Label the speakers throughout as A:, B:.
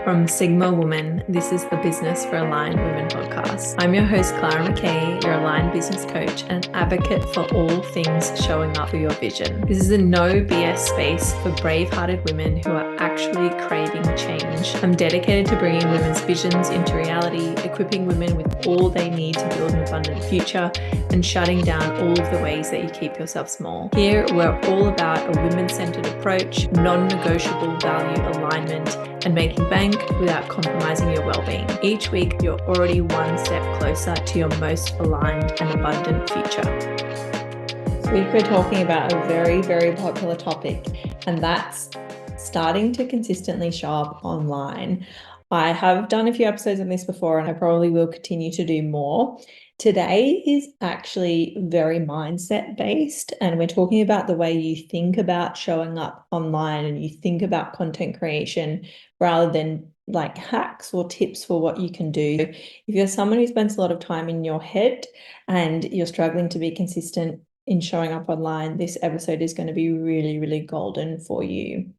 A: From Sigma Woman, this is the Business for Aligned Women podcast. I'm your host, Clara McKay, your aligned business coach and advocate for all things showing up for your vision. This is a no BS space for brave-hearted women who are actually craving change. I'm dedicated to bringing women's visions into reality, equipping women with all they need to build an abundant future, and shutting down all of the ways that you keep yourself small. Here, we're all about a women-centered approach, non-negotiable value alignment, and making bank without compromising your well-being. Each week, you're already one step closer to your most aligned and abundant future. This week, we're talking about a very, very popular topic, and that's starting to consistently show up online. I have done a few episodes on this before, and I probably will continue to do more. Today is actually very mindset based, and we're talking about the way you think about showing up online and you think about content creation rather than like hacks or tips for what you can do. If you're someone who spends a lot of time in your head and you're struggling to be consistent in showing up online, this episode is going to be really, really golden for you.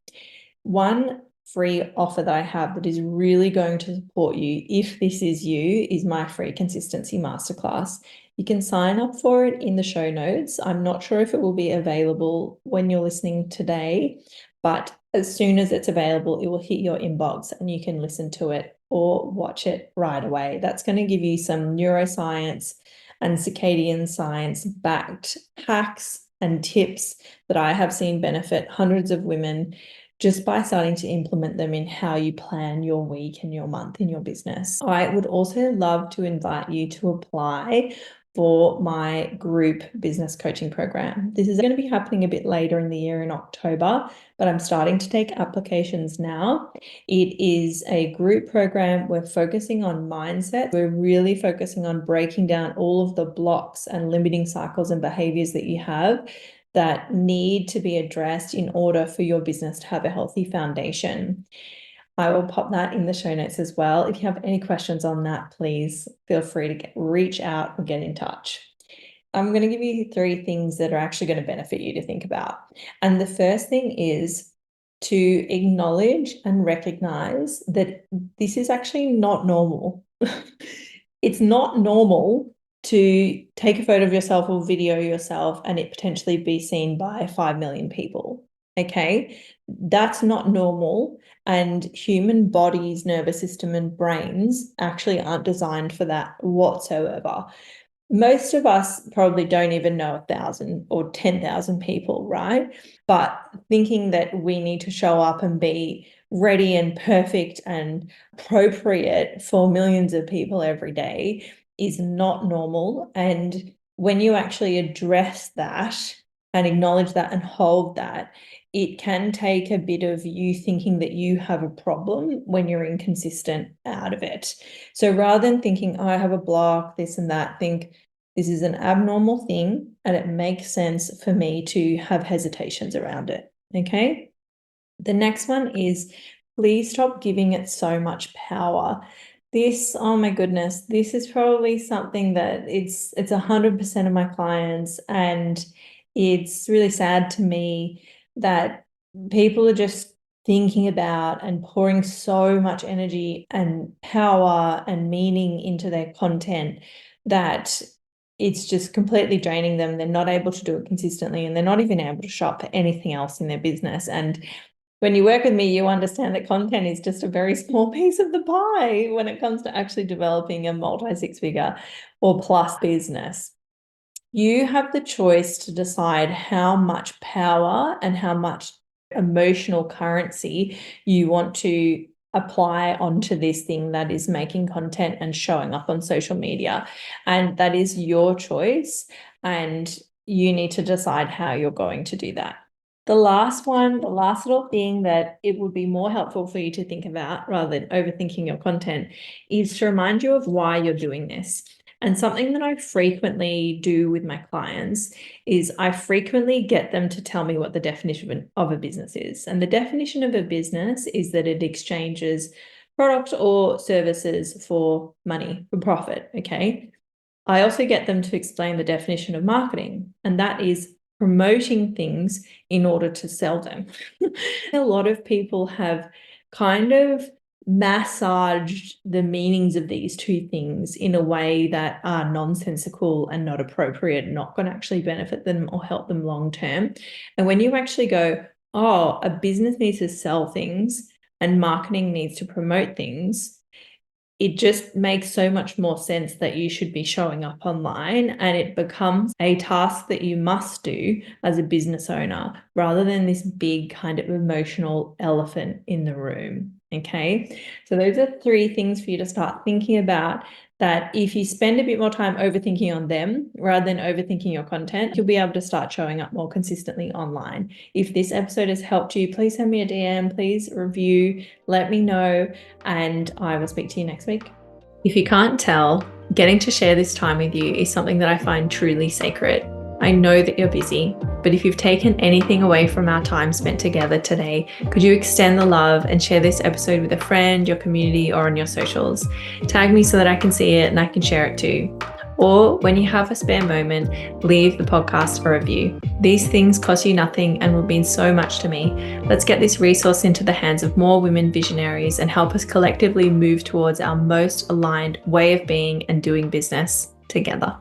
A: One free offer that I have that is really going to support you, if this is you, is my free consistency masterclass. You can sign up for it in the show notes. I'm not sure if it will be available when you're listening today, but as soon as it's available, it will hit your inbox and you can listen to it or watch it right away. That's going to give you some neuroscience and circadian science backed hacks and tips that I have seen benefit hundreds of women just by starting to implement them in how you plan your week and your month in your business. I would also love to invite you to apply for my group business coaching program. This is going to be happening a bit later in the year in October, but I'm starting to take applications now. It is a group program. We're focusing on mindset. We're really focusing on breaking down all of the blocks and limiting cycles and behaviors that you have that need to be addressed in order for your business to have a healthy foundation. I will pop that in the show notes as well. If you have any questions on that, please feel free to reach out or get in touch. I'm going to give you 3 things that are actually going to benefit you to think about. And the first thing is to acknowledge and recognize that this is actually not normal. It's not normal to take a photo of yourself or video yourself and it potentially be seen by 5 million people. Okay, that's not normal. And human bodies, nervous system, and brains actually aren't designed for that whatsoever. Most of us probably don't even know 1,000 or 10,000 people, right? But thinking that we need to show up and be ready and perfect and appropriate for millions of people every day is not normal. And when you actually address that and acknowledge that and hold that, it can take a bit of you thinking that you have a problem when you're inconsistent out of it. So rather than thinking, oh, I have a block, this and that, think this is an abnormal thing and it makes sense for me to have hesitations around it. Okay. The next one is please stop giving it so much power. This, oh my goodness, this is probably something that it's 100% of my clients, and it's really sad to me that people are just thinking about and pouring so much energy and power and meaning into their content that it's just completely draining them. They're not able to do it consistently, and they're not even able to shop for anything else in their business. And when you work with me, you understand that content is just a very small piece of the pie when it comes to actually developing a multi-6-figure or plus business. You have the choice to decide how much power and how much emotional currency you want to apply onto this thing that is making content and showing up on social media. And that is your choice, and you need to decide how you're going to do that. The last one, the last little thing that it would be more helpful for you to think about rather than overthinking your content is to remind you of why you're doing this. And something that I frequently do with my clients is I frequently get them to tell me what the definition of a business is. And the definition of a business is that it exchanges product or services for money, for profit, okay? I also get them to explain the definition of marketing, and that is promoting things in order to sell them. A lot of people have kind of massaged the meanings of these two things in a way that are nonsensical and not appropriate, not going to actually benefit them or help them long term. And when you actually go, oh, a business needs to sell things and marketing needs to promote things, it just makes so much more sense that you should be showing up online, and it becomes a task that you must do as a business owner rather than this big kind of emotional elephant in the room. Okay, so those are 3 things for you to start thinking about, that if you spend a bit more time overthinking on them rather than overthinking your content, you'll be able to start showing up more consistently online. If this episode has helped you, please send me a DM, please review, let me know, and I will speak to you next week. If you can't tell, getting to share this time with you is something that I find truly sacred. I know that you're busy, but if you've taken anything away from our time spent together today, could you extend the love and share this episode with a friend, your community, or on your socials? Tag me so that I can see it and I can share it too. Or when you have a spare moment, leave the podcast a review. These things cost you nothing and will mean so much to me. Let's get this resource into the hands of more women visionaries and help us collectively move towards our most aligned way of being and doing business together.